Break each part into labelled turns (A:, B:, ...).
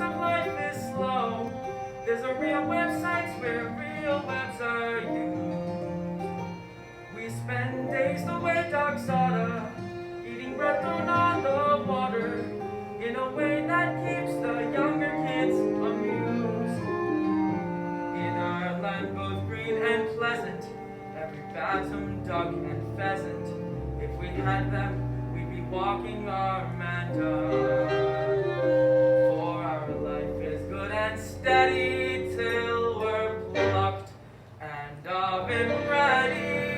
A: of life is slow. There's a real websites where real webs are used. We spend days the way dogs oughta, eating bread thrown on the water, in a way that keeps the younger kids amused. In our land both green and pleasant, every bantam, duck, and pheasant, if we had them, we'd be walking our mandar. For our life is good and steady till we're plucked and oven ready.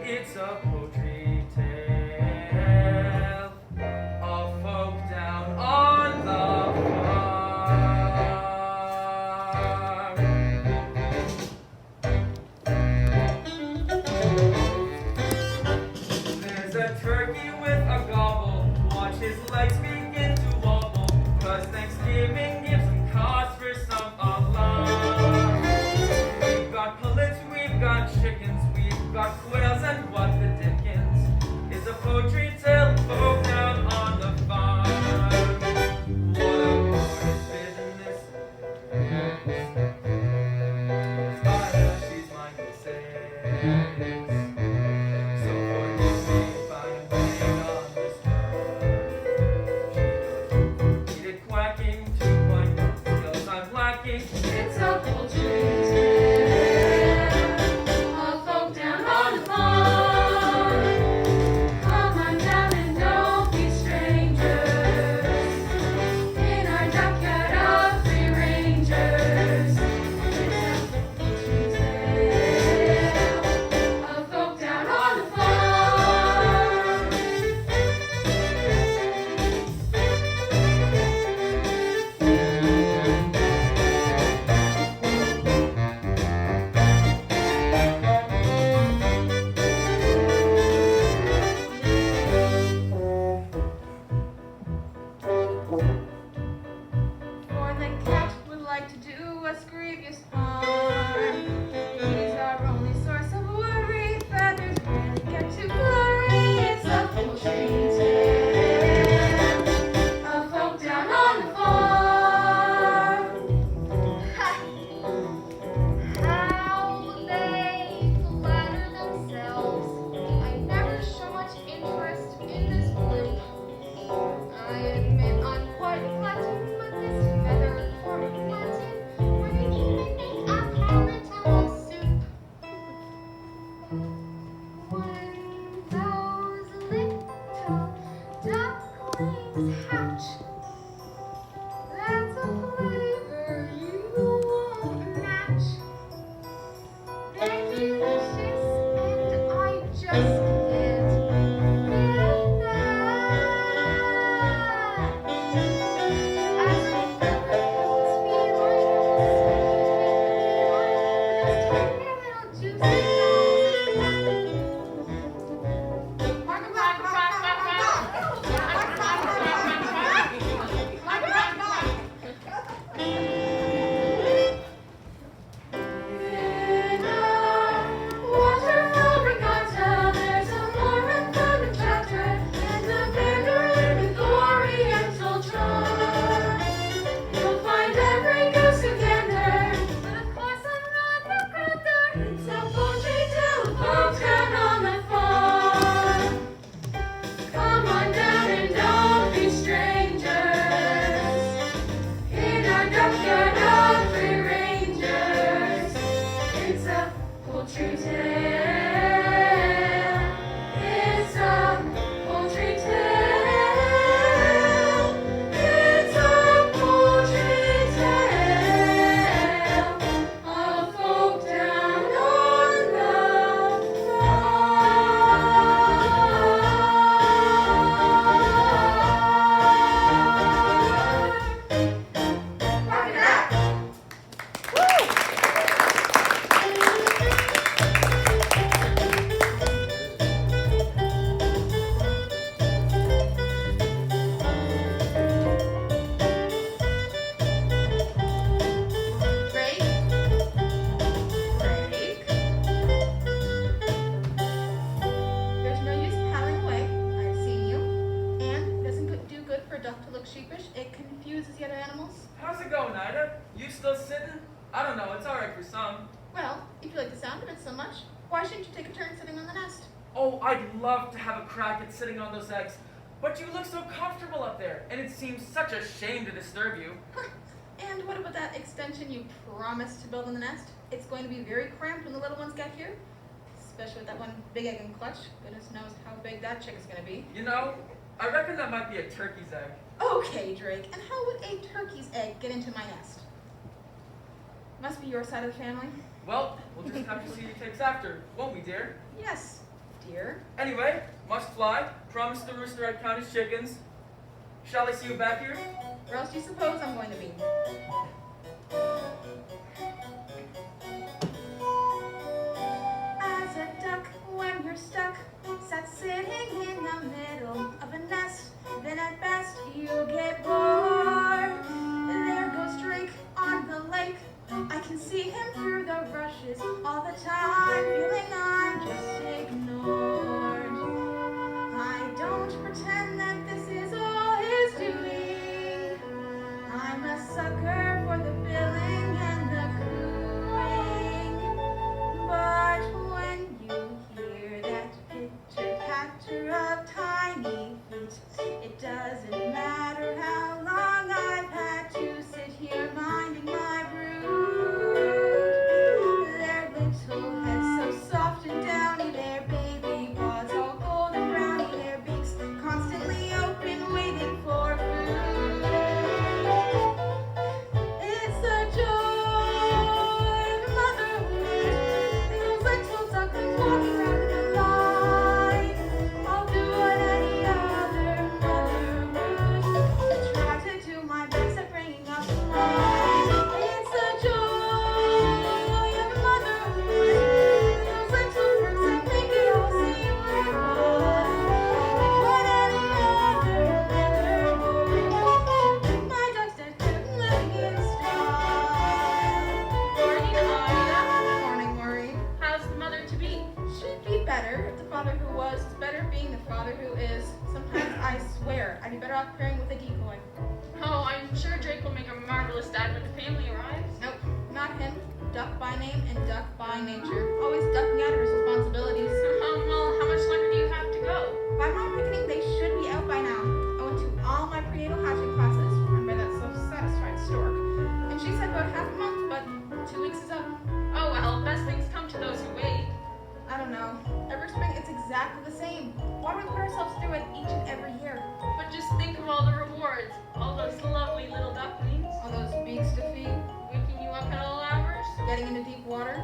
A: It's a poultry tale of folk down on the farm. There's a turkey with a gobble, watch his legs begin to wobble, 'cause Thanksgiving gives him cause for some alarm. We've got pullets, we've got chickens, we've got quails, and what the dickens is a poultry tale folk down on the farm. What a glorious business. She's mine to say. So forgive me if I'm playing on this bird. She does quacking to point skills I'm lacking.
B: It's a poultry tale of folk down on the farm. Come on down and don't be strangers. In our junkyard of free rangers. It's a poultry tale of folk down on the farm. For the cat would like to do us grievous harm. He's our only source of worry. Feathers really get too blurry. It's a poultry tale of folk down on the farm. How they flatter themselves. I never show much interest in this blue. I admit I'm quite flattered, but this feather form of Latin, where you can make a palatable soup. When those little ducklings hatch, that's a flavor you won't match. They're delicious, and I just can't get that. As a feather has feline, those tiny little juicy In a wonderful regatta, there's a more fun and chatter, and a bigger with oriental charm. You'll find every goose and gander, but of course I'm not the grandeur. It's a poultry tale of folk down on the farm. Come on down and don't be strangers. In our junkyard of free rangers, it's a poultry tale. It's a poultry tale. It's a poultry tale of folk down on the farm. Rock it out. Break. There's no use palling away. I've seen you. And it doesn't do good for a duck to look sheepish. It confuses use as the other animals.
A: How's it going, Ida? You still sitting? I don't know, it's alright for some.
B: Well, if you like the sound of it so much, why shouldn't you take a turn sitting on the nest?
A: Oh, I'd love to have a crack at sitting on those eggs, but you look so comfortable up there, and it seems such a shame to disturb you.
B: And what about that extension you promised to build in the nest? It's going to be very cramped when the little ones get here, especially with that one big egg in clutch. Goodness knows how big that chick is going to be.
A: You know, I reckon that might be a turkey's egg.
B: Okay, Drake, and how would a turkey's egg get into my nest? Must be your side of the family.
A: Well, we'll just have to see who takes after, won't we, dear?
B: Yes, dear.
A: Anyway, must fly. Promise the rooster I'd count his chickens. Shall I see you back here?
B: Where else do you suppose I'm going to be? As a duck, when you're stuck, sat sitting in the middle of a nest, then at best you get bored. There goes Drake on the lake. I can see him through the rushes all the time, feeling I'm just ignored. I don't pretend that this is all his doing. I'm a sucker for the billing and the cooing. But when you hear that pitter-patter of tiny feet, it doesn't matter how long I've had to sit here minding my brood. Their little heads so soft and downy, their baby paws all golden browny, their beaks constantly open, waiting for food. It's the joy of motherhood. Those little ducklings walking around in a line. I'll do what any other mother would. Try to do my best at bringing up the line. It's the joy of motherhood. Those little perks that make it all seem worthwhile. What any other mother would. My duck's dead kept living in style.
C: Morning, Ida.
B: Morning, Maureen.
C: How's the mother to be?
B: She'd be better if the father who was better being the father who is. Sometimes I swear I'd be better off pairing with a decoy.
C: Oh, I'm sure Drake will make a marvelous dad when the family arrives.
B: Nope, not him. Duck by name and duck by nature. Always ducking out of his responsibilities.
C: Well, how much longer do you have to go?
B: By my reckoning, they should be out by now. I went to all my prenatal hatching classes run by that self-satisfied stork. And she said about half a month, but 2 weeks is up.
C: Oh well, best things come to those who wait.
B: I don't know. Every spring, it's exactly the same. Why do we put ourselves through it each and every year?
C: But just think of all the rewards. All those lovely little ducklings.
B: All those beaks to feed,
C: Waking you up at all hours.
B: getting into deep water,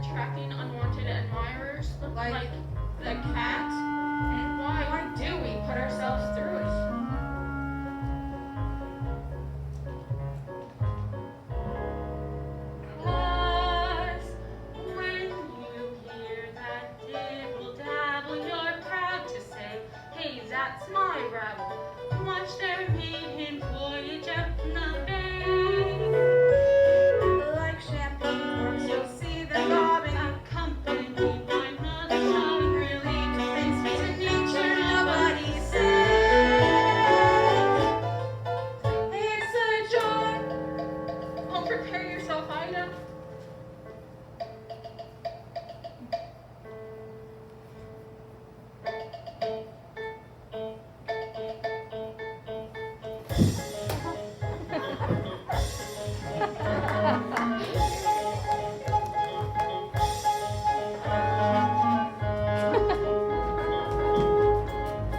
C: Attracting unwanted admirers.
B: like
C: the cat. And why do we put ourselves through it? Plus, when you hear that dibble dabble, you're proud to say, hey, that's my rabble. Watch their maiden voyage out in the bay.
B: like champagne corks, you'll see them bobbing.
C: Accompanied by mother shouting,
B: Really convinced to nature, nobody said. It's a joy.
C: oh, prepare yourself, Ida.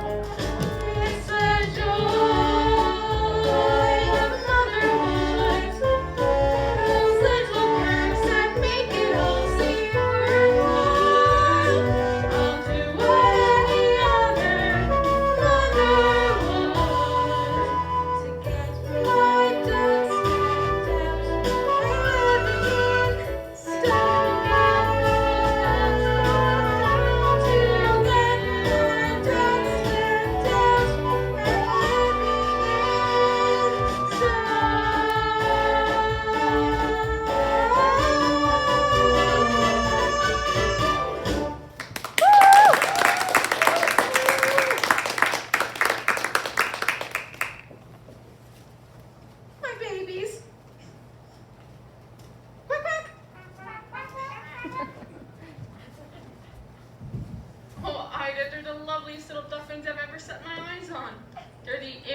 B: It's a joy of motherhood. Those little perks that make it all seem worthwhile. I'll do what any other mother would. To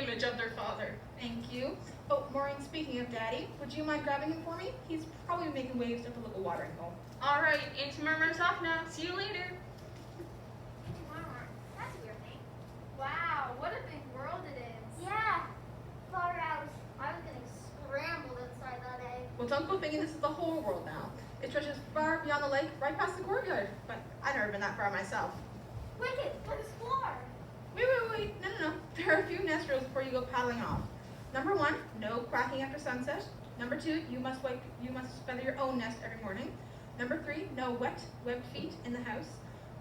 C: image of their father.
D: Thank you. Oh, Maureen, speaking of Daddy, would you mind grabbing him for me? He's probably making waves at the local watering hole.
C: All right, into Murmur's off now. See you later.
B: Murmur, that's a weird name. Wow, what a big world it is. Yeah. Far out. I was getting scrambled inside that egg.
D: Well, don't go thinking this is the whole world now. It stretches far beyond the lake, right past the courtyard. But I've never been that far myself.
B: Wicked, let's explore.
D: Wait. No. There are a few nest rules before you go paddling off. Number 1, no quacking after sunset. Number 2, you must feather your own nest every morning. Number 3, no wet, webbed feet in the house.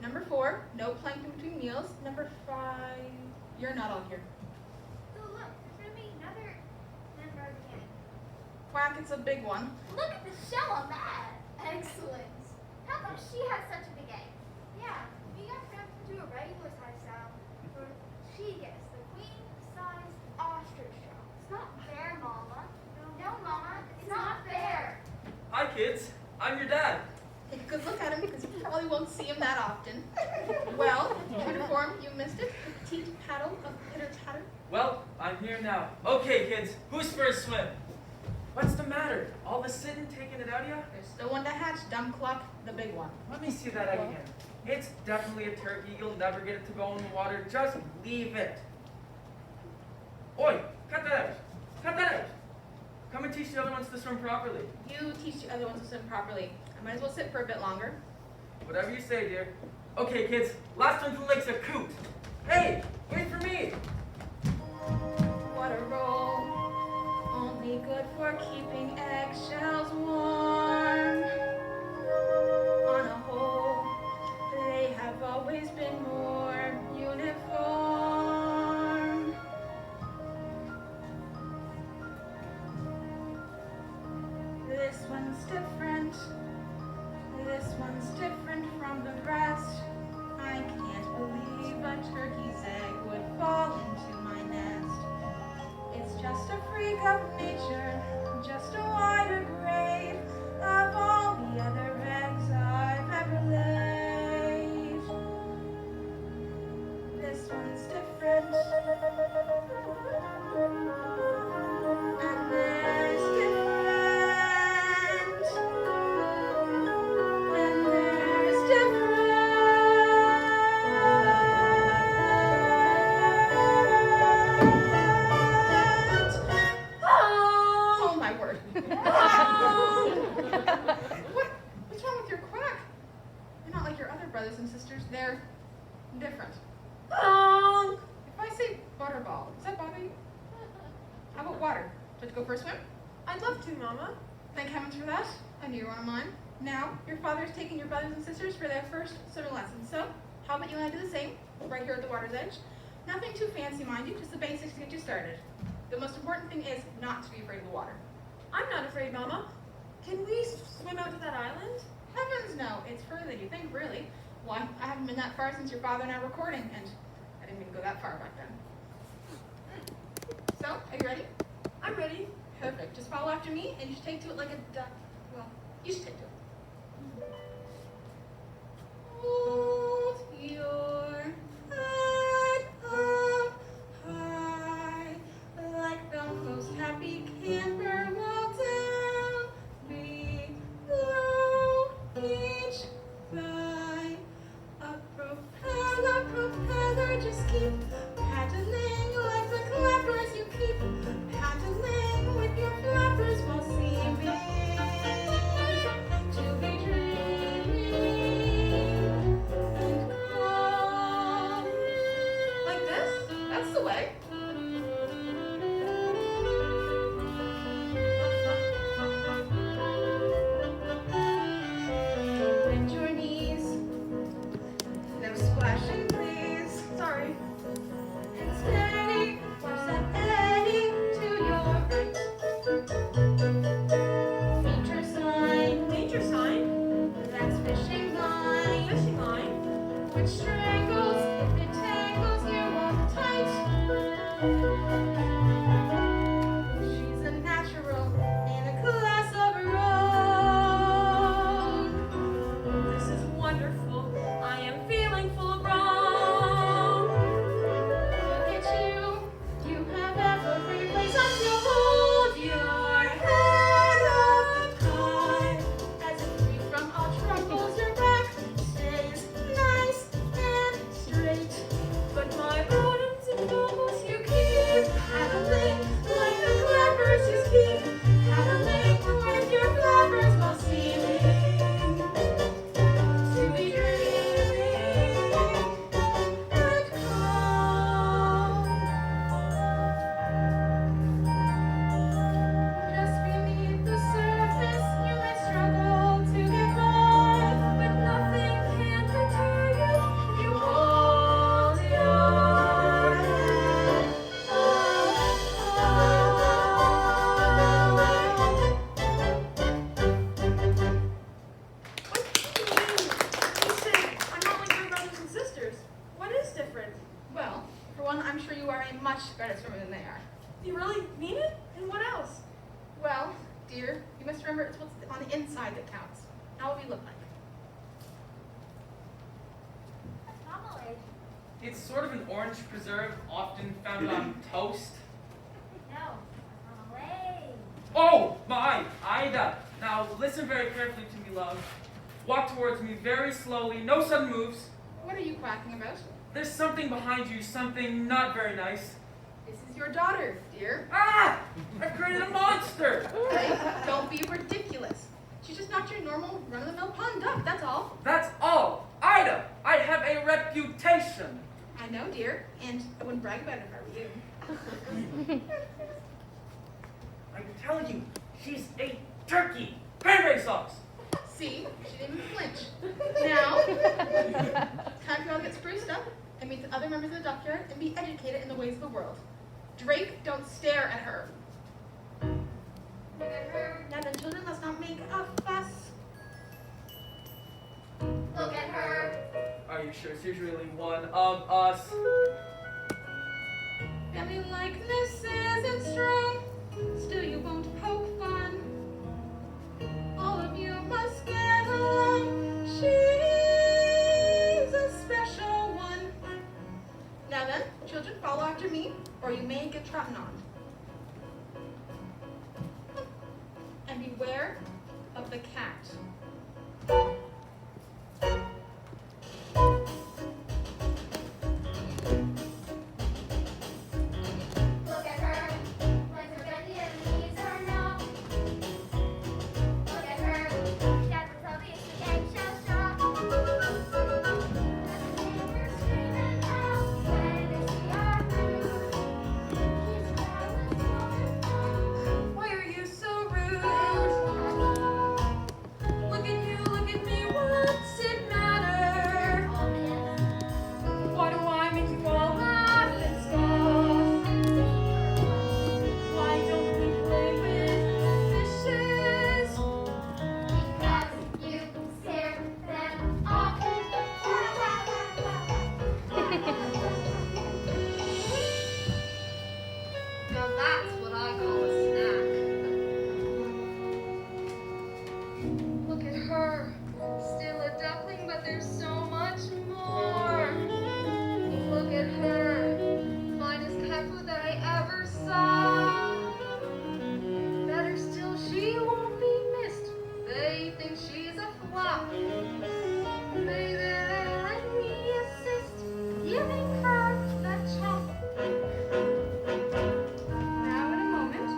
D: Number 4, no plankton between meals. Number 5, you're not on here.
B: Oh, look, there's gonna be another member again.
D: Quack, it's a big one.
B: Look at the shell on that. Excellent. How come she has such a big egg? Yeah, we got crammed into a regular size shell. Or she gets the queen-size ostrich shell. It's not fair, Mama. No, Mama, it's not fair.
A: Hi, kids. I'm your dad.
D: Take a good look at him because you probably won't see him that often. Well, true to form, you missed it. Petite paddle of pitter-patter.
A: Well, I'm here now. Okay, kids, who's for a swim? What's the matter? All the sitting taking it out of you?
D: There's still one to hatch, dumb cluck, the big one.
A: Let me see that again. It's definitely a turkey. You'll never get it to go in the water. Just leave it. Oi, cut that out. Cut that out. Come and teach the other ones to swim properly.
D: You teach the other ones to swim properly. I might as well sit for a bit longer.
A: Whatever you say, dear. Okay, kids, last one to the lake's a coot. Hey, wait for me.
D: What a roll. Only good for keeping eggshells warm. On a whole, they have always been more uniform. This one's different. This one's different from the rest. I can't believe a turkey's egg would fall into my nest. It's just a freak of nature, just a wider grade of all the other eggs I've ever laid. This one's different, and there's different, and there's different. Oh my word. What's wrong with your quack? They're not like your other brothers and sisters. They're different. Honk! If I say butterball, does that bother you? How about water? Do you have to go for a swim?
C: I'd love to, Mama.
D: Thank heavens for that. I knew you were one of mine. Now, your father's taking your brothers and sisters for their first swimming lessons. So, how about you and I do the same, right here at the water's edge? Nothing too fancy, mind you, just the basics to get you started. The most important thing is not to be afraid of the water.
C: I'm not afraid, Mama. Can we swim out to that island?
D: Heavens no, it's further than you think, really. Why, I haven't been that far since your father and I were recording, and I didn't even go that far back then. So, are you ready?
C: I'm ready.
D: Perfect. Just follow after me, and you should take to it like a duck. Well, you should take to it. Hold your head up high, like the most happy camper will down below each thigh. A propeller, just keep paddling like the clappers. You keep paddling with your flappers while seeming to be dreaming and calm. Like this? That's the way. Bend your knees. No splashing, please. Sorry. And steady. Watch that eddy to your right. Feature sign.
C: Danger sign.
D: That's fishing line.
C: Fishing line.
D: Which strangles if it tangles you on tight. She's a natural in a class of her own.
C: This is wonderful. I am feeling full grown.
D: Look at you, you have handsomer than they are.
E: Do you really mean it? And what else?
D: Well, dear, you must remember it's what's on the inside that counts, not what we look like.
B: Marmalade.
A: It's sort of an orange preserve often found on toast.
B: No, marmalade.
A: Oh, my, Ida. Now, listen very carefully to me, love. Walk towards me very slowly, no sudden moves.
D: What are you quacking about?
A: There's something behind you, something not very nice.
D: This is your daughter, dear.
A: Ah! I've created a monster!
D: Hey, don't be ridiculous. She's just not your normal run-of-the-mill pond duck, that's all.
A: That's all. Ida, I have a reputation.
D: I know, dear, and I wouldn't brag about it if I were you.
A: I can tell you, she's a turkey. Cranberry sauce.
D: See, she didn't even flinch. Now, time for you all to get spruced up and meet the other members of the duckyard and be educated in the ways of the world. Drake, don't stare at her.
B: Look at her.
D: Now then, children, let's not make a fuss.
B: Look at her.
A: Are you sure she's really one of us?
D: Family likeness isn't strong, still you won't poke fun. All of you must get along. She's a special one. Now then, children, follow after me, or you may get trodden on. And beware of the cat.
B: Look at her. Legs are bendy and knees are not. Look at her. She has a tubby eggshell straw. The neighbors screaming out when they see our food. She's careless,
E: Why are you so rude? Look at you, look at me, what's it matter? Why do I make you all laugh and scoff? Why don't we play with fishes?
B: because you scare them off.
C: Now that's what I call a snack. Look at her. Still a duckling, but there's so much more. Look at her. Finest cat food that I ever saw. Better still, she won't be missed. They think she's a flop. Maybe they'll let me assist giving her the chop.
D: Now, in a moment,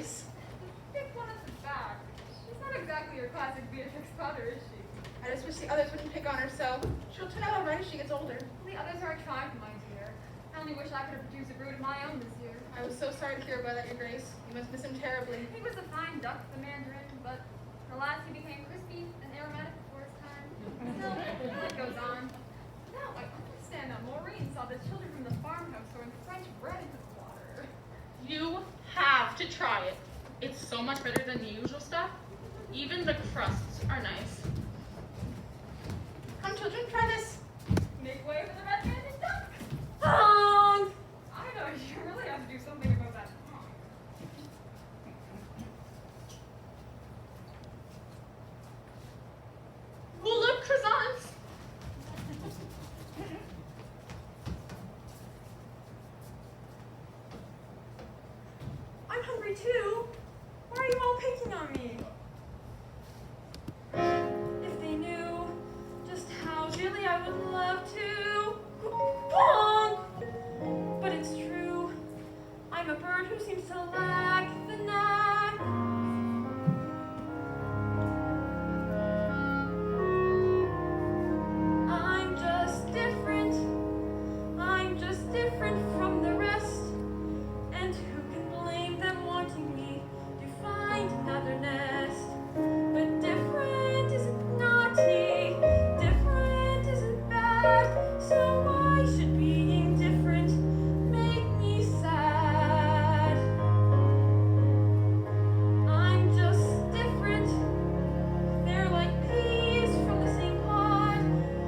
D: Grace?
E: Pick one at the back. She's not exactly your classic Beatrix Potter, is she?
D: I just wish the others wouldn't pick on her so. She'll turn out all right as she gets older.
E: The others are a triumph, my dear. I only wish I could have produced a brood of my own this year.
D: I was so sorry to hear about that, Your Grace. You must miss him terribly.
E: He was a fine duck, the Mandarin, but alas, he became crispy and aromatic before his time. Still, life goes on. Now I understand that Maureen saw the children from the farmhouse throwing French bread into the water.
C: You have to try it. It's so much better than the usual stuff. Even the crusts are nice.
D: Come, children, try this.
E: Make way for the red-handed duck! Honk! I know, you really have to do something about that honk.
C: Well, look, croissants.
A: I'm hungry too. Why are you all picking on me? If they knew just how dearly I would love to. Honk! But it's true. I'm a bird who seems to lack the knack. I'm just different. I'm just different from the rest. And who can blame them wanting me to find another nest? But different isn't naughty, different isn't bad. So why should being different make me sad? I'm just different. They're like peas from the same pod.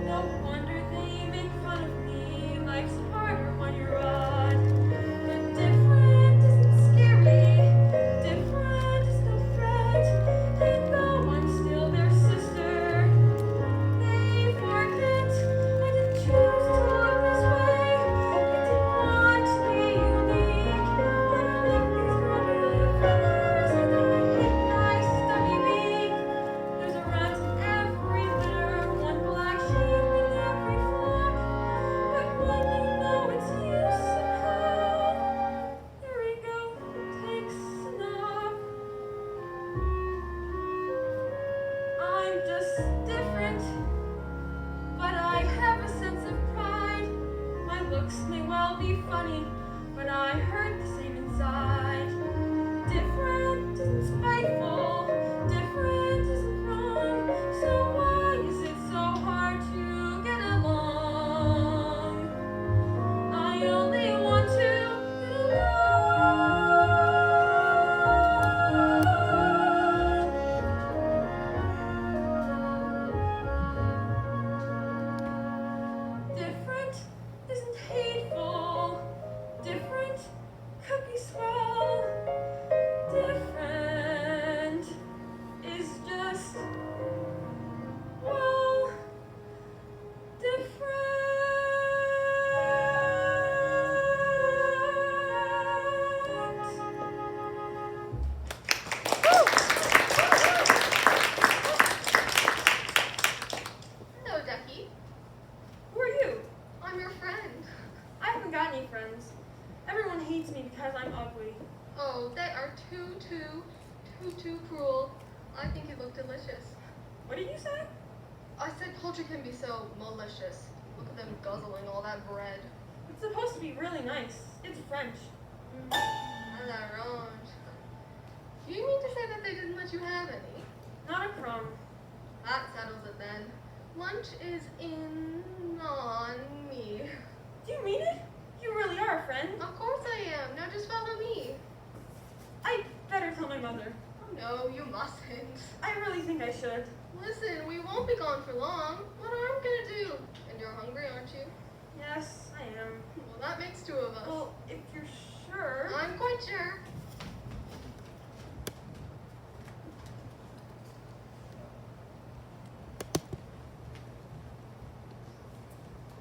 A: No wonder they make fun of me. Life's harder when you're odd. But different isn't scary. Different is no threat. And though I'm still their sister, they forget I didn't choose to look this way. I didn't want to be unique. And I lick these red fingers and I hit my stubby beak. There's a rat in every litter, one black sheep in every flock. But when you know it's you somehow, your ego takes a knock. I'm just different, but I have a sense of pride. My looks may well be funny, but I hurt the same inside. Different isn't spiteful, different isn't wrong. So why is it so hard to get along? I only want to get along. Different isn't hateful. Different could be swell. Different is just, well, different.
B: Hello, Ducky.
A: Who are you?
B: I'm your friend.
A: I haven't got any friends. Everyone hates me because I'm ugly.
B: Oh, they are too cruel. I think you look delicious.
A: What did you say?
B: I said poultry can be so malicious. Look at them guzzling all that bread.
A: It's supposed to be really nice. It's French.
B: And that orange. Do you mean to say that they didn't let you have any?
A: Not a crumb.
B: That settles it then. Lunch is in on me.
A: Do you mean it? You really are a friend.
B: Of course I am. Now just follow me.
A: I better tell my mother.
B: Oh no, you mustn't.
A: I really think I should.
B: Listen, we won't be gone for long. What are we gonna do? And you're hungry, aren't you?
A: Yes, I am.
B: Well, that makes two of us.
A: Well, if you're sure.
B: I'm quite sure.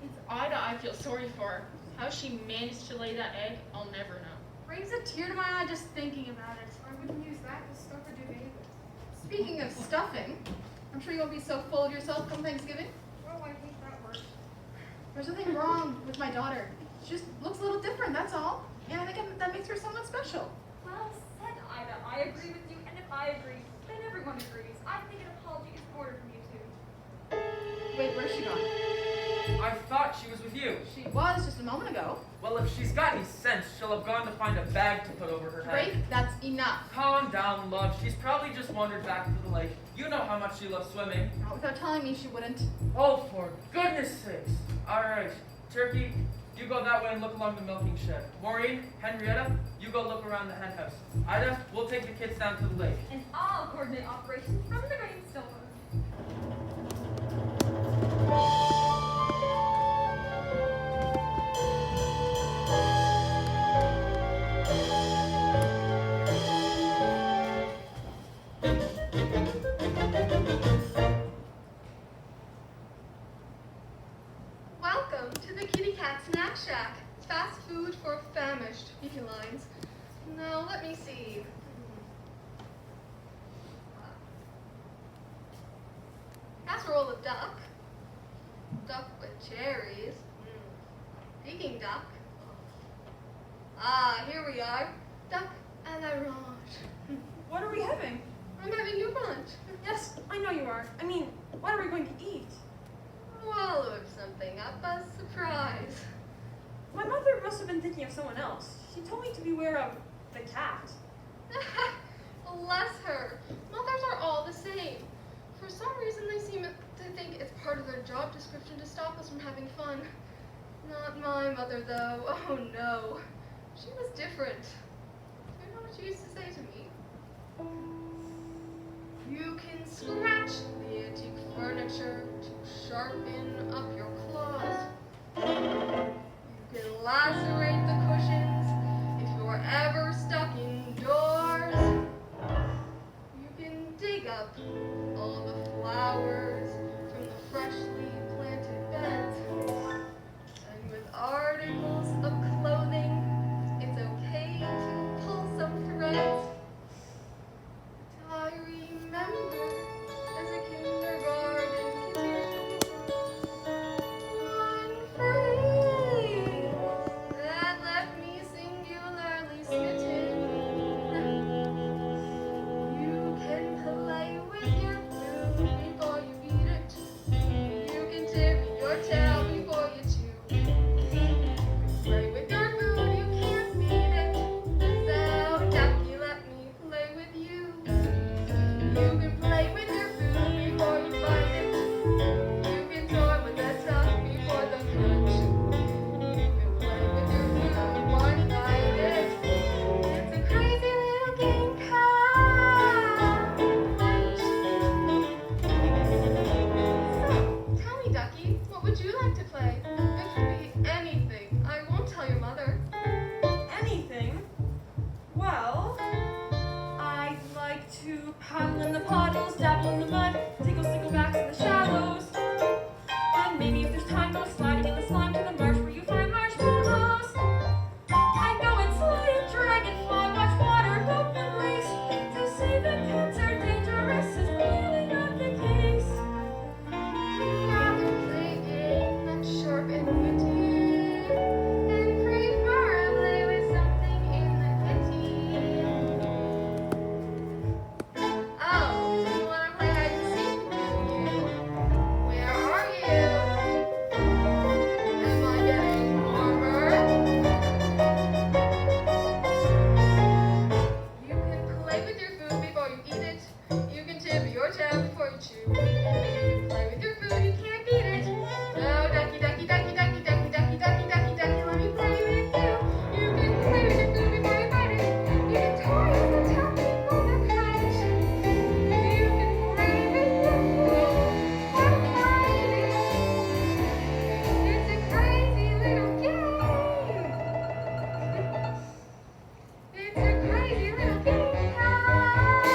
C: It's Ida I feel sorry for. How she managed to lay that egg, I'll never know.
D: Brings a tear to my eye just thinking about it.
E: I wouldn't use that to stuff a duvet with.
D: Speaking of stuffing, I'm sure you won't be so full of yourself come Thanksgiving.
E: Oh, I hate that word.
D: There's nothing wrong with my daughter. She just looks a little different, that's all. And I think that makes her somewhat special.
E: Well said, Ida. I agree with you, and if I agree, then everyone agrees. I think an apology is in order from you two.
D: Wait, where's she gone?
A: I thought she was with you.
D: She was just a moment ago.
A: Well, if she's got any sense, she'll have gone to find a bag to put over her head.
D: Drake, that's enough.
A: Calm down, love. She's probably just wandered back to the lake. You know how much she loves swimming.
D: Not without telling me she wouldn't.
A: Oh, for goodness sakes. All right, Turkey, you go that way and look along the milking shed. Maureen, Henrietta, you go look around the hen house. Ida, we'll take the kids down to the lake.
E: And I'll coordinate operations from the rainstone.
B: Welcome to the Kitty Cat Snack Shack. Fast food for famished felines. Now, let me see. Casserole of duck. Duck with cherries. Peking duck. Ah, here we are. Duck à l'orange.
F: What are we having?
B: I'm having your lunch.
F: Yes, I know you are. I mean, what are we going to eat?
B: Swallowed something up as surprise.
F: My mother must have been thinking of someone else. She told me to beware of the cat.
B: Bless her. Mothers are all the same. For some reason, they seem to think it's part of their job description to stop us from having fun. Not my mother, though. Oh, no. She was different. You know what she used to say to me? You can scratch the antique furniture to sharpen up your claws. You can lacerate the cushions if you're ever stuck indoors. You can dig up all the flowers from the freshly planted beds. And with articles of clothing, it's okay to pull some threads. I remember as a kindergarten kid, one phrase that left me singularly smitten. You can play with your food before you eat it. You can tip your tail before you chew. You can play with your food, you can't beat it. So, ducky, let me play with you. You can play with your food before you bite it. You can toy with the tongue before the crunch. You can play with your food, one bite it. It's a crazy little game called lunch. So, tell me, Ducky, what would you like to play? It could be anything. I won't tell your mother.
F: Anything? Well, I'd like to paddle in the puddles, dabble in the mud, tickle sticklebacks in the shallows. And maybe if there's time, go sliding in the slime to the marsh where you find marshmallows. I'd go and slay a dragonfly, watch water go and race. To say that cats are dangerous is really not the case.
B: We'd rather play a game that's sharp and witty, and prefer play with something in the kitty. Oh, you wanna play hide and seek, do you? Where are you? Am I getting warmer? You can play with your food before you eat it. You can tip your tail before you chew. You can play with your food, you can't beat it. No, ducky, ducky, ducky, ducky, ducky, ducky, ducky, ducky, ducky, let me play with you. You can play with your food before you bite it. You can toy with the tongue before the crunch. You can play with your food, one bite it. It's a crazy little game. It's a crazy little game called lunch.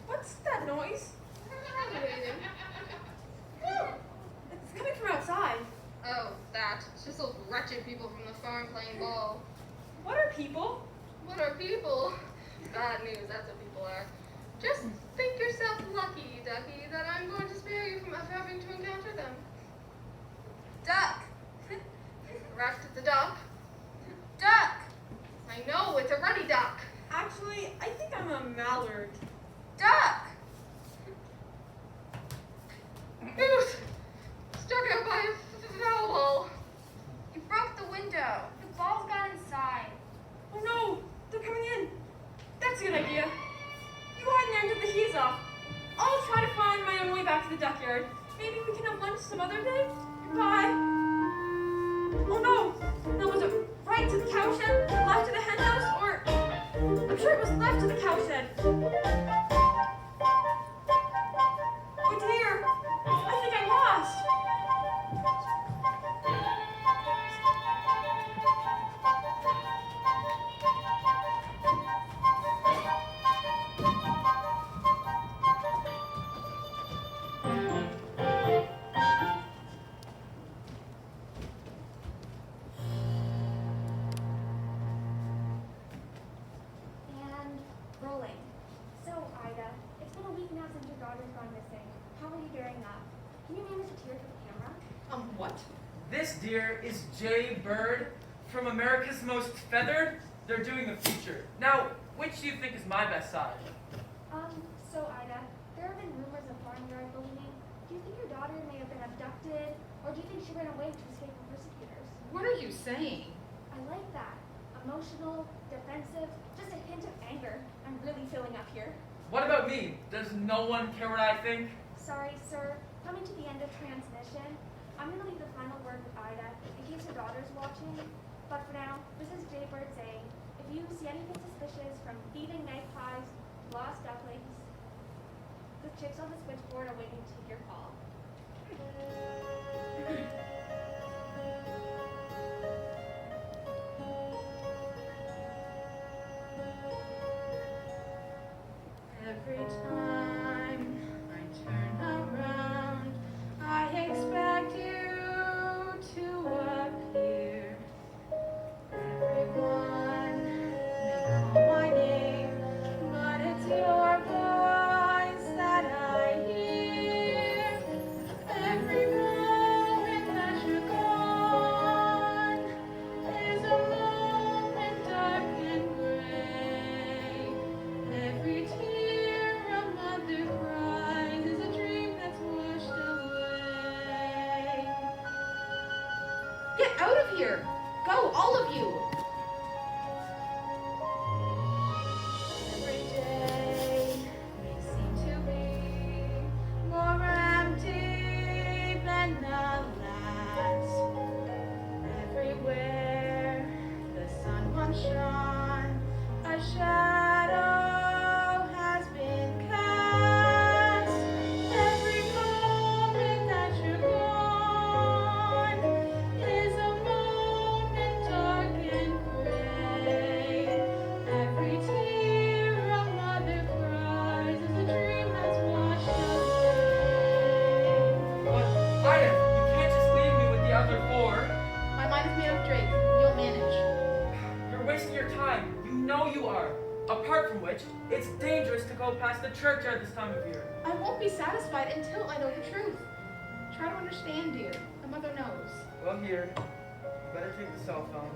F: What's that noise? It's coming from outside.
B: Oh, that. It's just those wretched people from the farm playing ball.
F: What are people?
B: What are people? Bad news, that's what people are. Just think yourself lucky
E: Correct, it's a duck. Duck! I know, it's a ruddy duck.
F: Actually, I think I'm a mallard.
E: Duck! It was struck out by a foul ball.
B: You broke the window. The ball's got inside.
F: Oh no, they're coming in. That's a good idea. You go ahead and turn the heat off. I'll try to find my own way back to the duck yard. Maybe we can have lunch some other day? Goodbye. Oh no! Now was it right to the cowshed, left to the hen house, or... I'm sure it was left to the cowshed. Oh dear! I think I'm lost.
G: And rolling. So, Ida, it's been a week now since your daughter's gone missing. How are you bearing up? Can you manage to tear for the camera?
F: What?
A: This dear is Jay Bird from America's Most Feathered. They're doing a feature. Now, which do you think is my best side?
G: So, Ida, there have been rumors of farmyard bullying. Do you think your daughter may have been abducted, or do you think she ran away to escape from persecutors?
D: What are you saying?
G: I like that. Emotional, defensive, just a hint of anger. I'm really filling up here.
A: What about me? Does no one care what I think?
G: Sorry, sir. Coming to the end of transmission. I'm going to leave the final word with Ida in case your daughter's watching. But for now, this is Jay Bird saying, if you see anything suspicious from thieving magpies, lost ducklings, the chicks on the switchboard are waiting to take your call.
D: Every time I turn around, I expect you to appear. Everyone may call my name, but it's your voice that I hear. Every moment that you're gone is a moment dark and gray. Every tear a mother cries is a dream that's washed away. Get out of here! Go, all of you! Every day may seem to be more empty than the last. Everywhere the sun once shone, a shadow has been cast. Every moment that you're gone is a moment dark and gray. Every tear a mother cries is a dream that's washed away.
A: But Ida, you can't just leave me with the other four.
D: My mind is made of Drake. You'll manage.
A: You're wasting your time. You know you are. Apart from which, it's dangerous to go past the churchyard this time of year.
D: I won't be satisfied until I know the truth. Try to understand, dear. A mother knows.
A: Well, here, you better take the cell phone.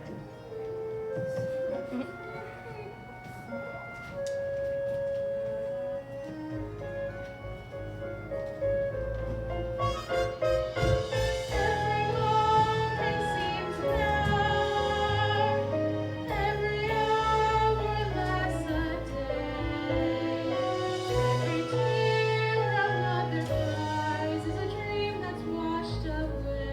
D: Every moment seems now, every hour lasts a day. Every tear a mother cries is a dream that's washed away.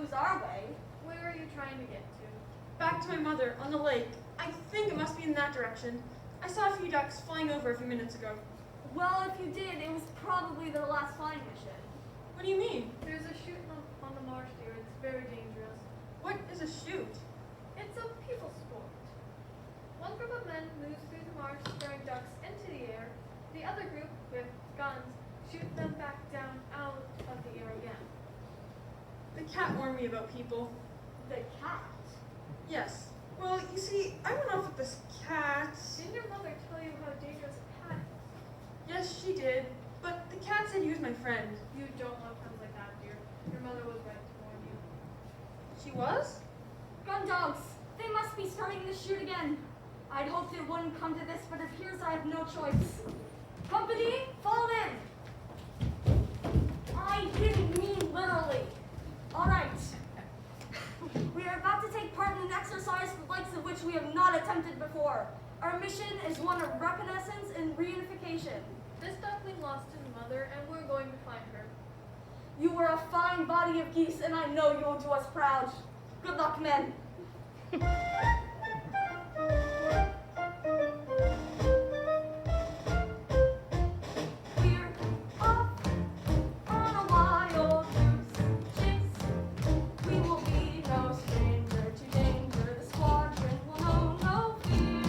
D: lose our way.
E: Where are you trying to get to?
F: Back to my mother, on the lake. I think it must be in that direction. I saw a few ducks flying over a few minutes ago.
H: Well, if you did, it was probably the last flying mission.
F: What do you mean?
E: There's a chute on the marsh deer. It's very dangerous.
F: What is a chute?
E: It's a people sport. One group of men moves through the marsh throwing ducks into the air. The other group, with guns, shoot them back down out of the air again.
F: The cat warned me about people.
H: The cat.
F: Yes. Well, you see, I went off with this cat.
E: Didn't your mother tell you how dangerous a cat is?
F: Yes, she did. But the cat said he was my friend.
E: You don't love friends like that, dear. Your mother was right to warn you.
F: She was?
H: Gun dogs! They must be starting to shoot again. I'd hoped it wouldn't come to this, but it appears I have no choice. Company, fall in! I didn't mean literally. All right. We are about to take part in an exercise the likes of which we have not attempted before. Our mission is one of reconnaissance and reunification.
E: This duckling lost his mother, and we're going to find her.
H: You were a fine body of geese, and I know you will do us proud. Good luck, men. We're off on a wild goose chase. We will be no stranger to danger. The squadron will know no fear.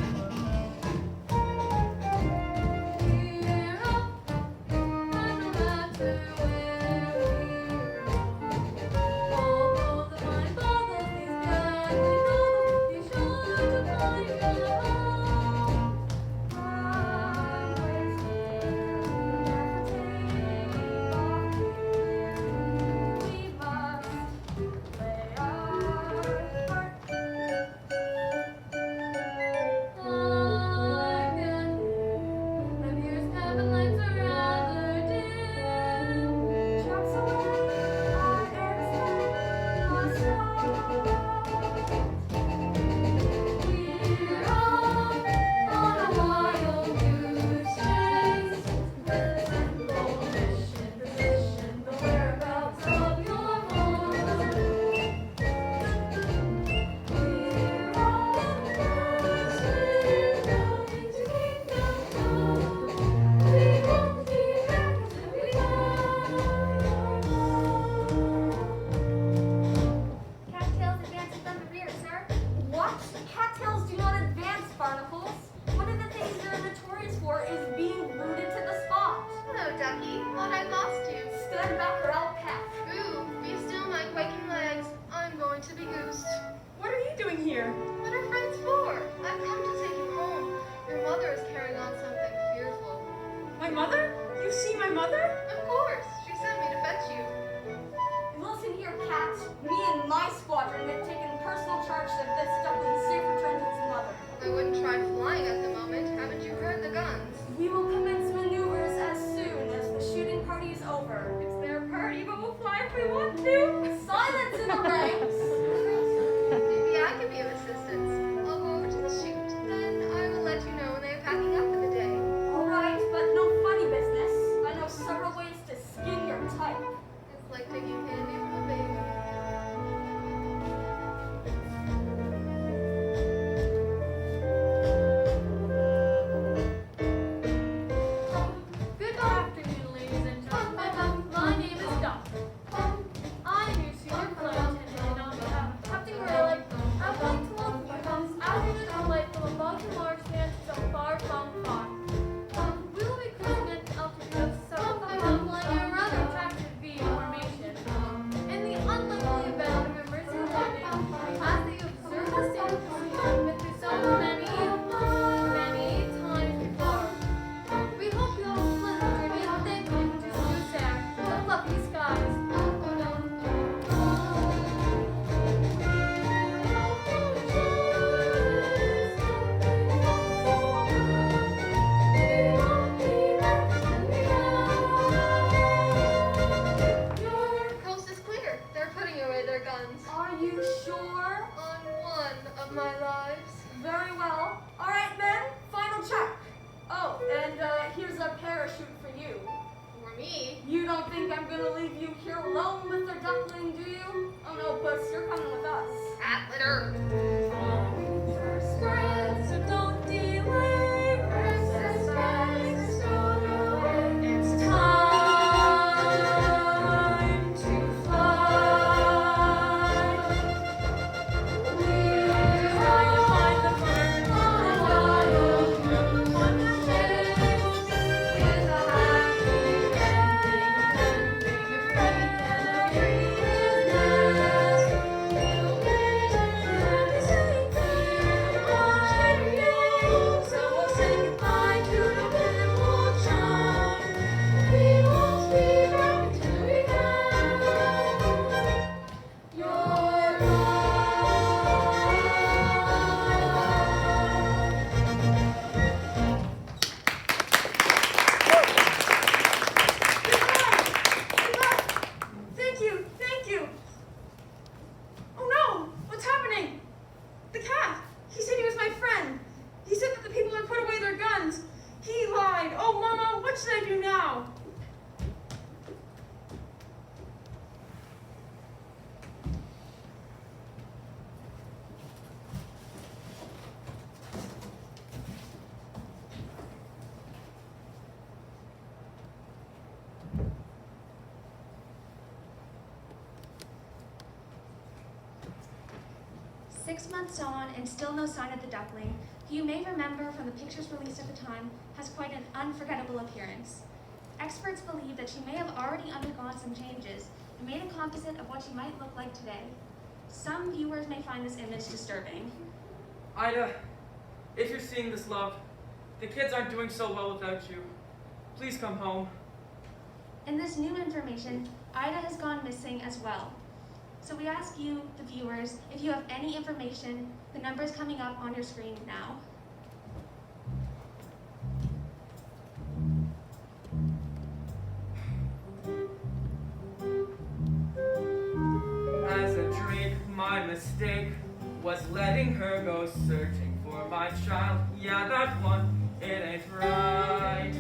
H: We're off, and no matter where we roam, although the mind boggles these deadly roads, be sure to find your home. Highways never take off here. We must play our part. I can hear the views cabin lights are rather dim. Trucks away, our air is We're off on a wild goose chase. The simple mission, position, the whereabouts of your home. We're off as we're going to kingdom come. We won't be back until we find
G: Cattails advancing from the rear, sir.
H: What? Cattails do not advance, barnacles. One of the things they're notorious for is being rooted to the spot.
B: Hello, Ducky. Thought I lost you.
H: Stand back or I'll peck.
B: Ooh, be still, my quaking legs. I'm going to be goosed.
F: What are you doing here?
B: What are friends for? I've come to take you home. Your mother is carrying on something fearful.
F: My mother? You see my mother?
B: Of course, she sent me to fetch you.
H: Listen here, Cat. Me and my squadron have taken personal charge of this duckling's safe return to its mother.
B: I wouldn't try flying at the moment. Haven't you heard the guns?
H: We will commence maneuvers as soon as the shooting party is over.
E: It's their party, but we'll fly if we want to.
H: Silence in the ranks!
B: Maybe I could be of assistance. I'll go over to the chute. Then I will let you know when they are packing up for the day.
H: All right, but no funny business. I know several ways to skin your type.
B: It's like taking candy from a baby.
E: Good afternoon, ladies and gentlemen. My name is Duck. I'm your senior flight attendant, and on behalf of Captain Gorilla, I would like to welcome you on this afternoon flight from above the marshland to some far-flung farm. We will be cruising at an altitude of several thousand flying in a rather attractive V formation. In the unlikely event of emergency landing, we ask that you observe the state of the sea we've been through so many times before. We hope you have a pleasant journey and thank you to smooth air, the fluffy skies.
B: The coast is clear. They're putting away their guns.
H: Are you sure?
B: On one of my lives.
H: Very well. All right, men, final check. Oh, and here's a parachute for you.
B: For me.
H: You don't think I'm gonna leave you here alone with the duckling, do you? Oh no, but
G: 6 months on and still no sign of the duckling, who you may remember from the pictures released at the time, has quite an unforgettable appearance. Experts believe that she may have already undergone some changes and made a composite of what she might look like today. Some viewers may find this image disturbing.
A: Ida, if you're seeing this, love, the kids aren't doing so well without you. Please come home.
G: In this new information, Ida has gone missing as well. So we ask you, the viewers, if you have any information, the number is coming up on your screen now.
A: As a drink, my mistake was letting her go searching for my child. Yeah, that one, it ain't right.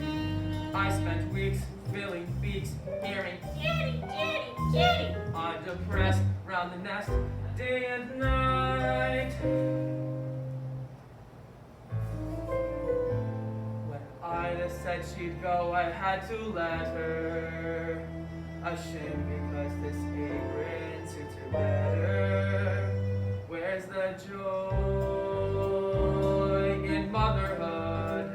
A: I spent weeks filling beaks, hearing kitty, kitty, kitty. I'm depressed round the nest, day and night. When Ida said she'd go, I had to let her. Ashamed because this apron suits her better. Where's the joy in motherhood?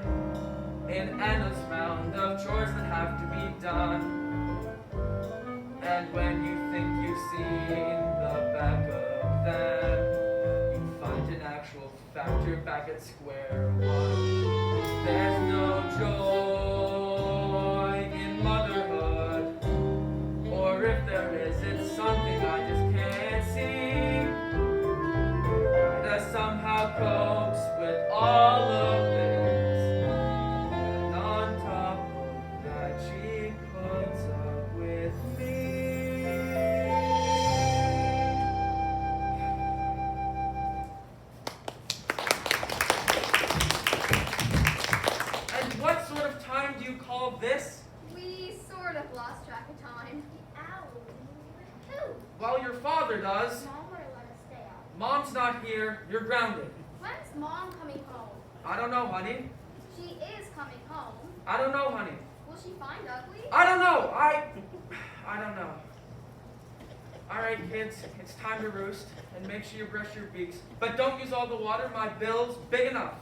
A: An endless round of chores that have to be done. And when you think you've seen the back of them, you find an actual fact you're back at square one. There's no joy in motherhood, or if there is, it's something I just can't see. That somehow copes with all of this, and on top of that, she puts up with me. And what sort of time do you call this?
E: We sort of lost track of time.
H: Ow. Who?
A: Well, your father does.
H: Mom would have let us stay out.
A: Mom's not here. You're grounded.
E: When's Mom coming home?
A: I don't know, honey.
E: She is coming home.
A: I don't know, honey.
E: Will she find Ugly?
A: I don't know. I don't know. All right, kids, it's time to roost, and make sure you brush your beaks. But don't use all the water. My bill's big enough.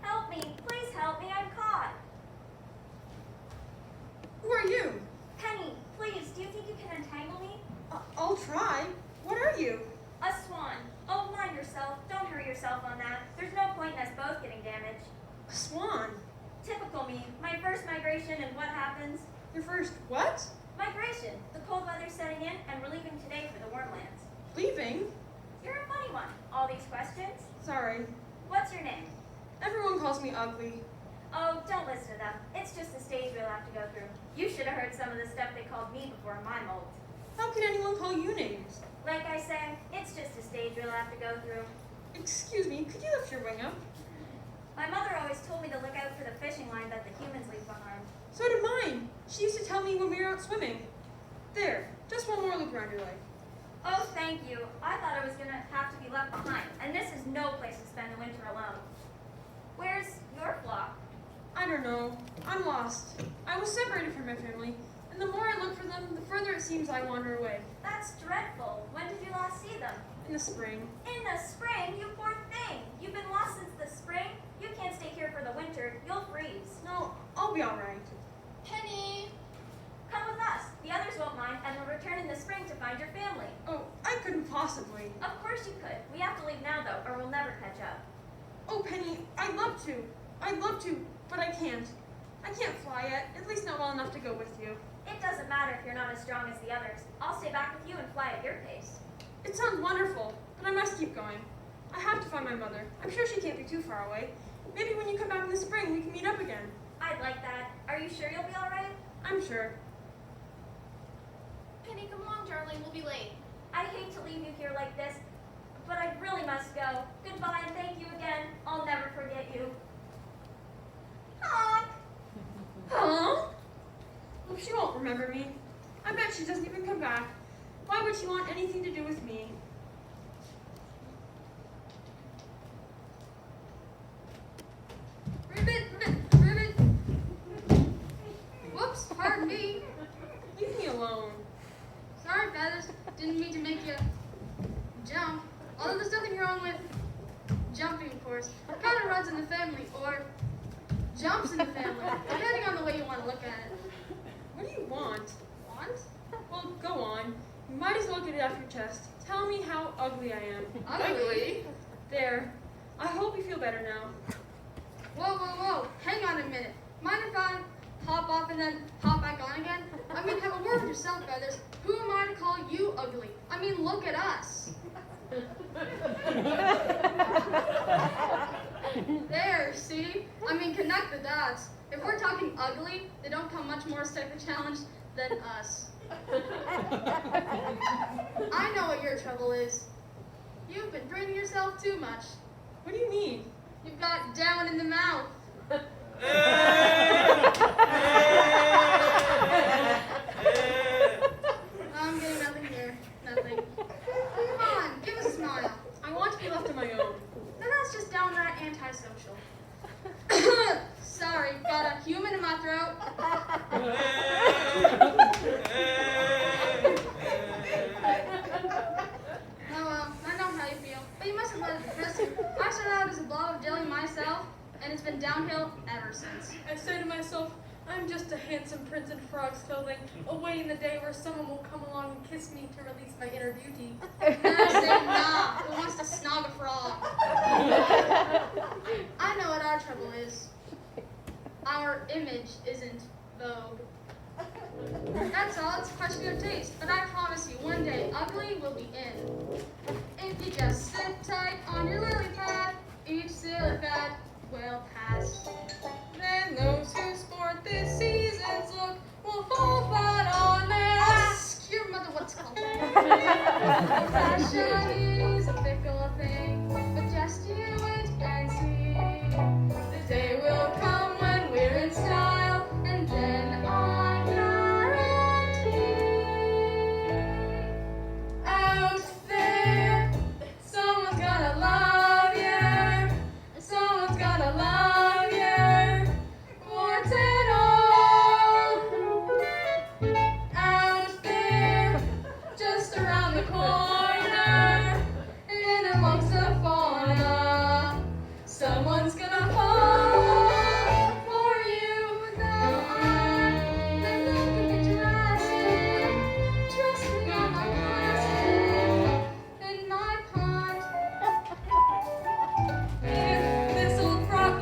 G: Help me, please help me, I'm caught.
F: Who are you?
G: Penny, please, do you think you can untangle me?
F: I'll try. What are you?
G: A swan. Oh, mind yourself. Don't hurry yourself on that. There's no point in us both getting damaged.
F: A swan.
G: Typical me. My first migration, and what happens?
F: Your first what?
G: Migration. The cold weather's setting in, and we're leaving today for the warm lands.
F: Leaving?
G: You're a funny one. All these questions?
F: Sorry.
G: What's your name?
F: Everyone calls me ugly.
G: Oh, don't listen to them. It's just a stage we'll have to go through. You should have heard some of the stuff they called me before in my mold.
F: How can anyone call you names?
G: Like I say, it's just a stage we'll have to go through.
F: Excuse me, could you lift your wing up?
G: My mother always told me to look out for the fishing line that the humans leave behind.
F: So did mine. She used to tell me when we were out swimming. There, just one more look around your leg.
G: Oh, thank you. I thought I was going to have to be left behind, and this is no place to spend the winter alone. Where's your flock?
F: I don't know. I'm lost. I was separated from my family, and the more I look for them, the further it seems I wander away.
G: That's dreadful. When did you last see them?
F: In the spring.
G: In the spring? You poor thing. You've been lost since the spring. You can't stay here for the winter. You'll freeze.
F: No, I'll be alright.
E: Penny!
G: Come with us. The others won't mind, and we'll return in the spring to find your family.
F: Oh, I couldn't possibly.
G: Of course you could. We have to leave now, though, or we'll never catch up.
F: Oh, Penny, I'd love to. I'd love to, but I can't. I can't fly yet, at least not well enough to go with you.
G: It doesn't matter if you're not as strong as the others. I'll stay back with you and fly at your pace.
F: It sounds wonderful, but I must keep going. I have to find my mother. I'm sure she can't be too far away. Maybe when you come back in the spring, we can meet up again.
G: I'd like that. Are you sure you'll be all right?
F: I'm sure.
E: Penny, come along, darling. We'll be late.
G: I hate to leave you here like this, but I really must go. Goodbye and thank you again. I'll never forget you.
F: she doesn't even come back. Why would she want anything to do with me?
E: Ribbit. Whoops, pardon me.
F: Leave me alone.
E: Sorry, Feathers. Didn't mean to make you jump. Although there's nothing wrong with jumping, of course. It kind of runs in the family, or jumps in the family, depending on the way you want to look at it.
F: What do you want?
E: Want?
F: Well, go on. You might as well get it off your chest. Tell me how ugly I am.
E: Ugly?
F: There. I hope you feel better now.
E: Whoa. Hang on a minute. Mind if I hop off and then hop back on again? I mean, have a word with yourself, Feathers. Who am I to call you ugly? I mean, look at us. There, see? I mean, connect the dots. If we're talking ugly, they don't come much more step the challenge than us. I know what your trouble is. You've been draining yourself too much.
F: What do you mean?
E: You've got down in the mouth. I'm getting nothing here. Nothing. Come on, give us a smile.
F: I want to be left on my own.
E: Then that's just downright antisocial. Sorry, got a human in my throat. Oh well, I know how you feel, but you must have let it depress you. I started out as a blob of jelly myself, and it's been downhill ever since.
F: I say to myself, I'm just a handsome prince in frog's clothing, awaiting the day where someone will come along and kiss me to release my inner beauty.
E: I say nah, who wants to snog a frog? I know what our trouble is. Our image isn't vogue. That's all, it's a question of taste. But I promise you, one day, ugly will be in. If you just sit tight on your lily pad, each silly fad will pass.
F: Then those who sport this season's look will fall flat on their
E: Ask your mother what's called. Fashion is a fickle thing, but just you wait and see. The day will come when we're in style, and then I guarantee.
F: out there. Someone's gonna love you. Someone's gonna love you. Warts and all. Out there, just around the corner, in amongst the fauna, someone's gonna fall for you.
E: Though I'm the look of a drastic, trusting on my plastic in my pond.
F: If this old frock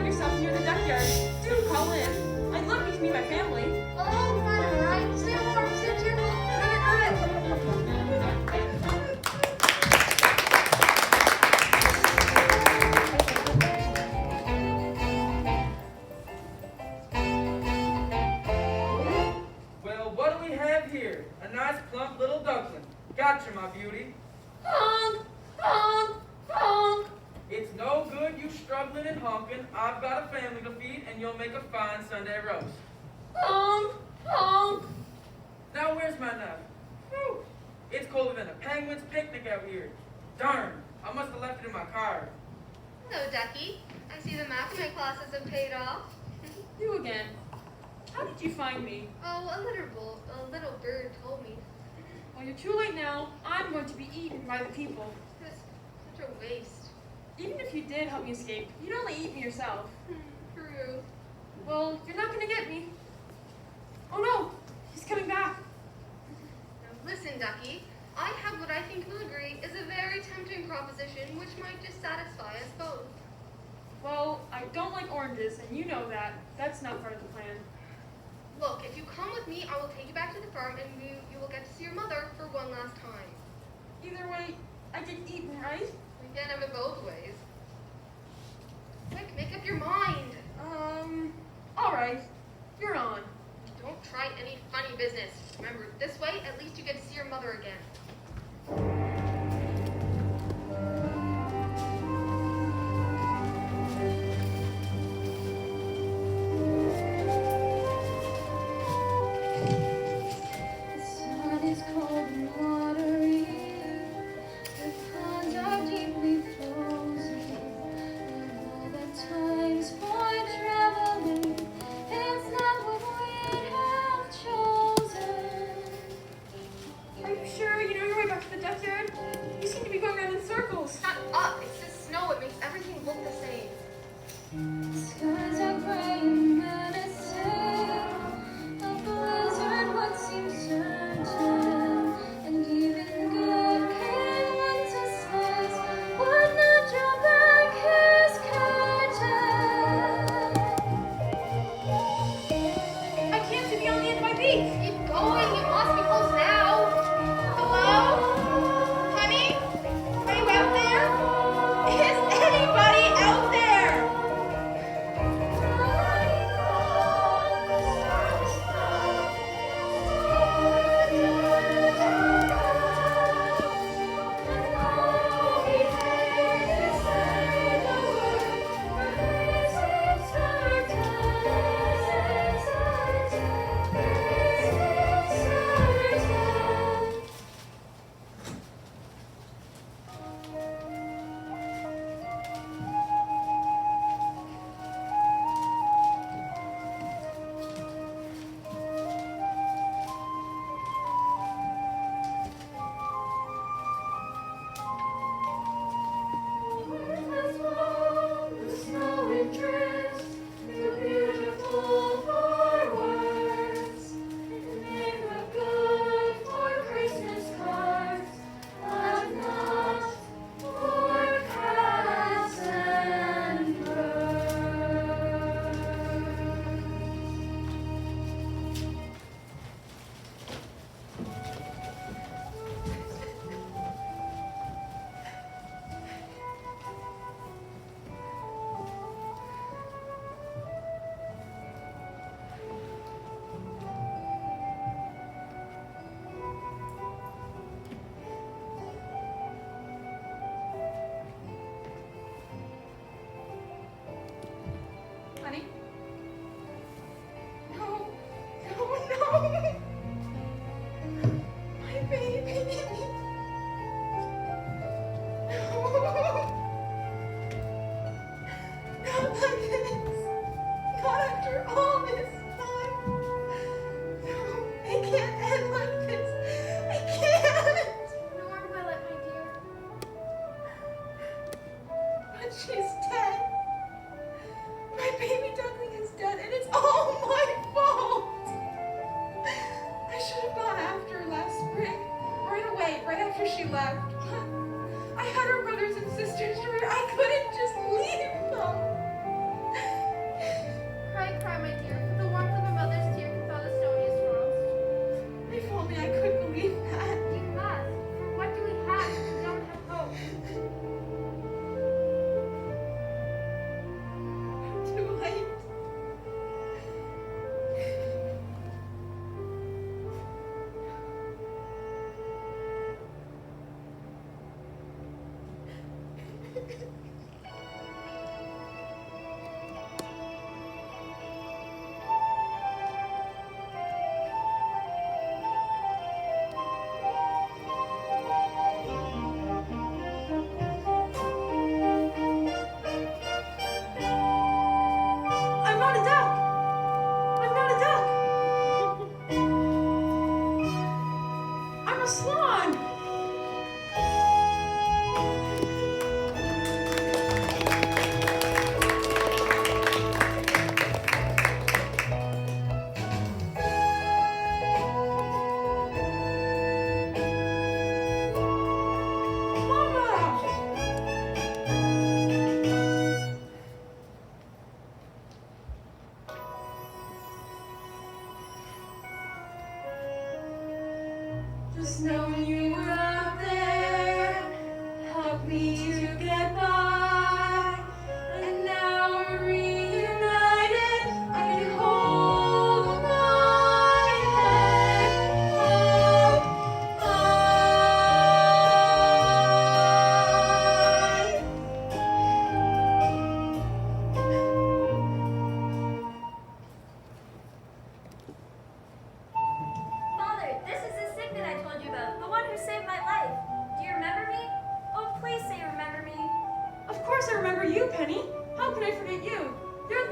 F: have yourself near the duckyard, do call in. I'd love you to meet my family.
H: Oh, fine, alright. Stay warm, stay cheerful. Hurry.
A: Well, what do we have here? A nice plump little duckling. Gotcha, my beauty.
F: Honk, honk, honk.
A: It's no good you struggling and honking. I've got a family to feed, and you'll make a fine Sunday roast.
F: Honk, honk.
A: Now, where's my knife? Whew. It's colder than a penguin's picnic out here. Darn, I must have left it in my car.
B: Hello, Ducky. I see the macrame classes have paid off.
F: You again. How did you find me?
B: Oh, a little bird told me.
F: Well, you're too late now. I'm going to be eaten by the people.
B: That's such a waste.
F: Even if you did help me escape, you'd only eat me yourself.
B: True.
F: Well, you're not going to get me. Oh no, he's coming back.
B: Now, listen, Ducky. I have what I think you'll agree is a very tempting proposition which might just satisfy us both.
F: Well, I don't like oranges, and you know that. That's not part of the plan.
B: Look, if you come with me, I will take you back to the farm and you will get to see your mother for one last time.
F: Either way, I get eaten, right?
B: We can't have it both ways. Quick, make up your mind.
F: Alright. You're on.
B: Don't try any funny business. Remember, this way, at least you get to see your mother again.
H: The sun is cold and watery. The ponds are deeply frozen. And all the times for traveling, it's not what we'd have chosen.
F: Are you sure you know your way back to the duckyard? You seem to be going around in circles.
B: Shut up! It's just snow. It makes everything look the same.
H: The skies are gray and menacing. A blizzard would seem certain, and even good King Wenceslas would not draw back his curtain.
F: I can't see beyond the end of my beak.
B: Keep going. It must be close now.
D: Hello? Honey? Are you out there? Is anybody out there?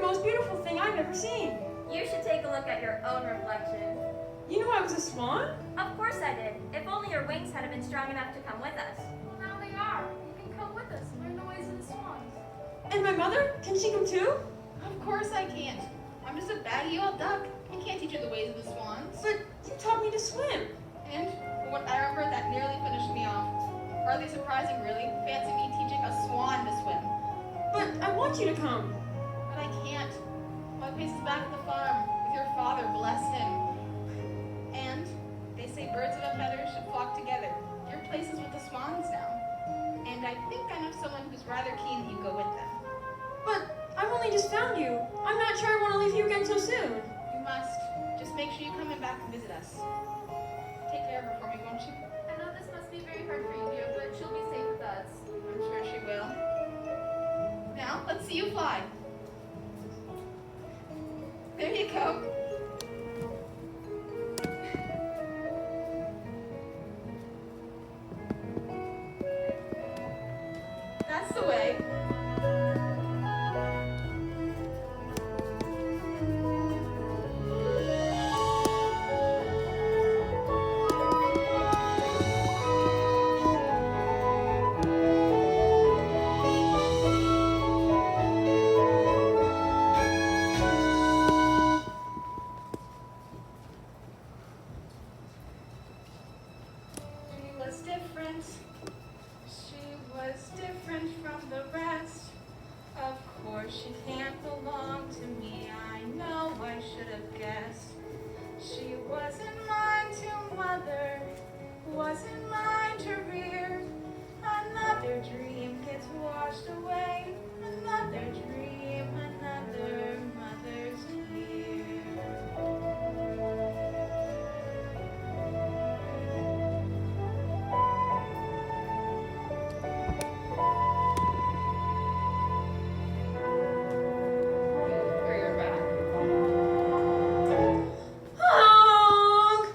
F: most beautiful thing I've ever seen.
B: You should take a look at your own reflection.
F: You know I was a swan?
B: Of course I did. If only your wings had been strong enough to come with us.
E: Well, now they are. You can come with us and learn the ways of the swans.
F: And my mother? Can she come too?
D: Of course I can't. I'm just a baggy old duck. I can't teach you the ways of the swans.
F: But you taught me to swim.
D: And from what I remember, that nearly finished me off. Hardly surprising, really. Fancy me teaching a swan to swim.
F: But I want you to come.
D: But I can't. My place is back at the farm with your father, bless him. And they say birds of a feather should flock together. Your place is with the swans now. And I think I know someone who's rather keen that you go with them.
F: But I've only just found you. I'm not sure I want to leave you again so soon.
D: You must. Just make sure you come back and visit us. Take care of her for me, won't you?
E: I know this must be very hard for you, dear, but she'll be safe with us.
D: I'm sure she will. Now, let's see you fly. There you go. That's the way. She was different from the rest. Of course she can't belong to me. I know I should have guessed. She wasn't mine to mother, wasn't mine to rear. Another dream gets washed away. Another dream, another mother's year.
F: Honk!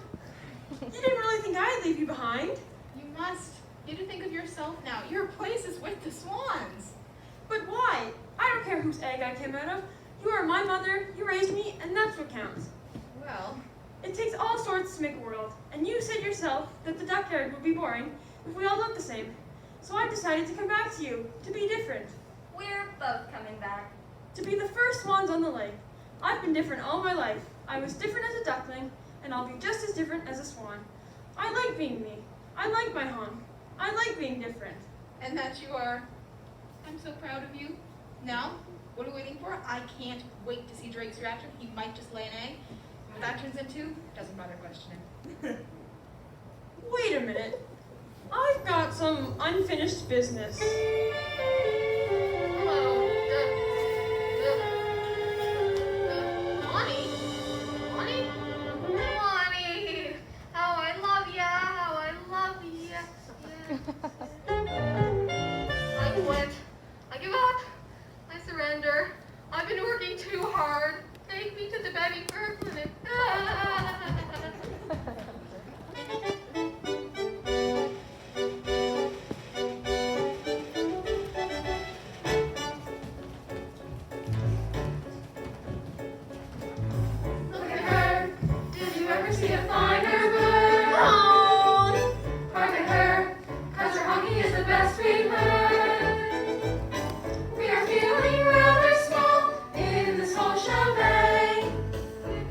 F: You didn't really think I'd leave you behind.
D: You must. You have to think of yourself now. Your place is with the swans.
F: But why? I don't care whose egg I came out of. You are my mother, you raised me, and that's what counts.
D: Well,
F: It takes all sorts to make a world, and you said yourself that the duckyard would be boring if we all looked the same. So I decided to come back to you, to be different,
B: We're both coming back.
F: to be the first swans on the lake. I've been different all my life. I was different as a duckling, and I'll be just as different as a swan. I like being me. I like my honk. I like being different.
D: and that you are. I'm so proud of you. Now, what are we waiting for? I can't wait to see Drake's reaction. He might just lay an egg. What that turns into, doesn't bother questioning.
F: Wait a minute. I've got some unfinished business.
E: Hello. Lonnie? Lonnie? Lonnie! How I love ya! How I love ya! Yeah. I quit. I give up. I surrender. I've been working too hard. Take me to the baby bird clinic. Look at her. Did you ever see a finer bird?
F: Honk!
E: Hark at her, 'cause her honky is the best we've heard. We are feeling rather small in this whole shebang.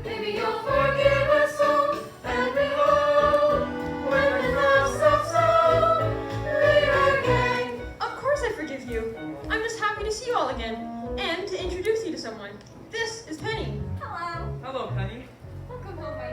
E: Maybe you'll forgive us all, and we hope when the love stops out, lead our gang.
F: Of course I forgive you. I'm just happy to see you all again, and to introduce you to someone. This is Penny.
B: Hello.
A: Hello, Penny.
E: Welcome home, my